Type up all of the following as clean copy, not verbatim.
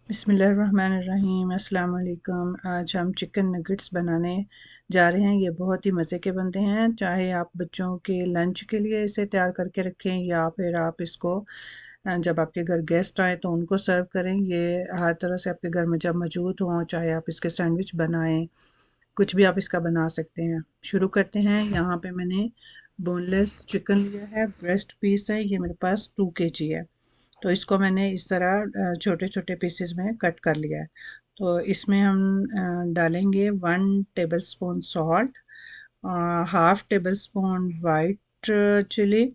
बिस्मिल्लाहिर्रहमानिर्रहीम। अस्सलाम वालेकुम। आज हम चिकन नगेट्स बनाने जा रहे हैं। ये बहुत ही मज़े के बनते हैं। चाहे आप बच्चों के लंच के लिए इसे तैयार करके रखें या फिर आप इसको जब आपके घर गेस्ट आए तो उनको सर्व करें। ये हर तरह से आपके घर में जब मौजूद हों, चाहे आप इसके सैंडविच बनाएं, कुछ भी आप इसका बना सकते हैं। शुरू करते हैं। यहाँ पे मैंने बोनलेस चिकन लिया है, ब्रेस्ट पीस है, ये मेरे पास 2 kg है। तो इसको मैंने इस तरह छोटे छोटे पीसेस में कट कर लिया है। तो इसमें हम डालेंगे 1 tablespoon salt, half tablespoon white chilli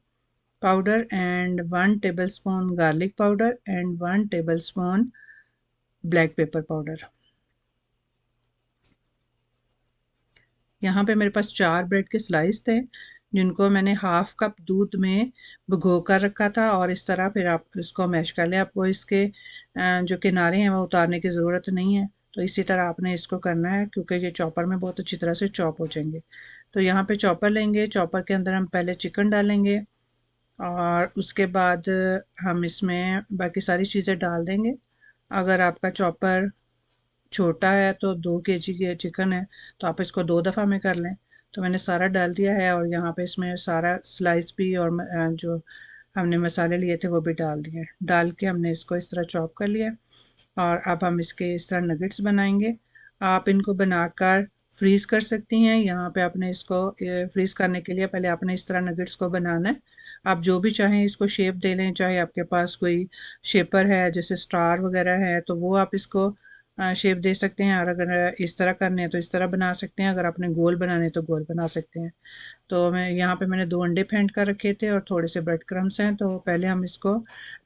powder and 1 tablespoon garlic powder and 1 tablespoon black pepper powder. यहाँ पे मेरे पास 4 ब्रेड के स्लाइस थे जिनको मैंने हाफ कप दूध में भिगो कर रखा था और इस तरह फिर आप इसको मैश कर लें। आपको इसके जो किनारे हैं वो उतारने की ज़रूरत नहीं है। तो इसी तरह आपने इसको करना है क्योंकि ये चॉपर में बहुत अच्छी तरह से चॉप हो जाएंगे। तो यहाँ पे चॉपर लेंगे, चॉपर के अंदर हम पहले चिकन डालेंगे और उसके बाद हम इसमें बाकी सारी चीज़ें डाल देंगे। अगर आपका चॉपर छोटा है तो 2 kg के चिकन है तो आप इसको 2 दफ़ा में कर लें। तो मैंने सारा डाल दिया है और यहाँ पे इसमें सारा स्लाइस भी और जो हमने मसाले लिए थे वो भी डाल दिए। डाल के हमने इसको इस तरह चॉप कर लिया और अब हम इसके इस तरह नगेट्स बनाएंगे। आप इनको बनाकर फ्रीज़ कर सकती हैं। यहाँ पे आपने इसको फ्रीज़ करने के लिए पहले आपने इस तरह नगेट्स को बनाना है। आप जो भी चाहें इसको शेप दे लें, चाहे आपके पास कोई शेपर है जैसे स्टार वगैरह है तो वो आप इसको शेप दे सकते हैं, और अगर इस तरह करने हैं तो इस तरह बना सकते हैं। अगर आपने गोल बनाने तो गोल बना सकते हैं। तो मैं यहाँ पे मैंने 2 अंडे फेंट कर रखे थे और थोड़े से ब्रेड क्रम्स हैं। तो पहले हम इसको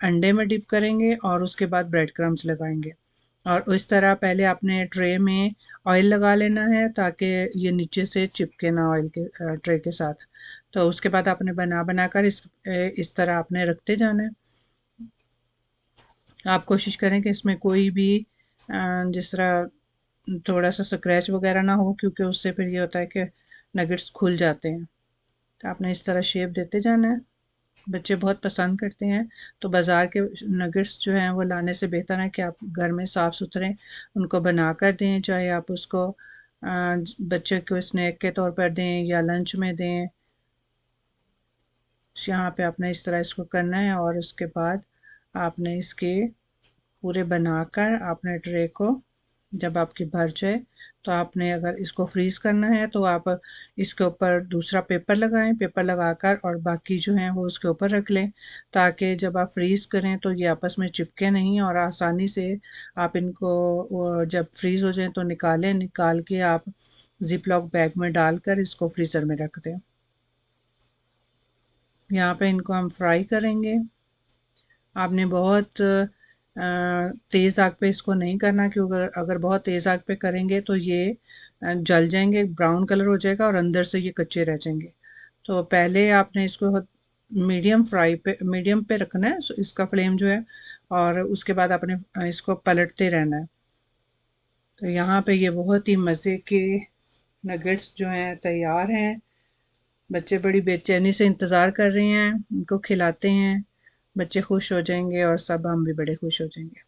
अंडे में डिप करेंगे और उसके बाद ब्रेड क्रम्स लगाएंगे। और इस तरह पहले आपने ट्रे में ऑयल लगा लेना है ताकि ये नीचे से चिपके ना ऑयल के ट्रे के साथ। तो उसके बाद आपने बना बना कर इस तरह आपने रखते जाना है। आप कोशिश करें कि इसमें कोई भी जिस तरह थोड़ा सा स्क्रैच वगैरह ना हो, क्योंकि उससे फिर ये होता है कि नगेट्स खुल जाते हैं। तो आपने इस तरह शेप देते जाना है। बच्चे बहुत पसंद करते हैं। तो बाज़ार के नगेट्स जो हैं वो लाने से बेहतर है कि आप घर में साफ़ सुथरे उनको बना कर दें। चाहे आप उसको बच्चे को स्नैक के तौर पर दें या लंच में दें। यहाँ पे आपने इस तरह इसको करना है और उसके बाद आपने इसके पूरे बनाकर आपने ट्रे को जब आपकी भर जाए तो आपने अगर इसको फ्रीज़ करना है तो आप इसके ऊपर दूसरा पेपर लगाएं, पेपर लगाकर और बाकी जो हैं वो उसके ऊपर रख लें ताकि जब आप फ्रीज़ करें तो ये आपस में चिपके नहीं और आसानी से आप इनको जब फ्रीज़ हो जाए तो निकालें। निकाल के आप जिप लॉक बैग में डालकर इसको फ्रीज़र में रख दें। यहाँ पे इनको हम फ्राई करेंगे। आपने बहुत तेज़ आग पे इसको नहीं करना, क्योंकि अगर बहुत तेज़ आग पे करेंगे तो ये जल जाएंगे, ब्राउन कलर हो जाएगा और अंदर से ये कच्चे रह जाएंगे। तो पहले आपने इसको मीडियम पे रखना है इसका फ्लेम जो है, और उसके बाद आपने इसको पलटते रहना है। तो यहाँ पे ये बहुत ही मज़े के नगेट्स जो हैं तैयार हैं। बच्चे बड़ी बेचैनी से इंतज़ार कर रहे हैं, उनको खिलाते हैं, बच्चे खुश हो जाएंगे और सब हम भी बड़े खुश हो जाएंगे।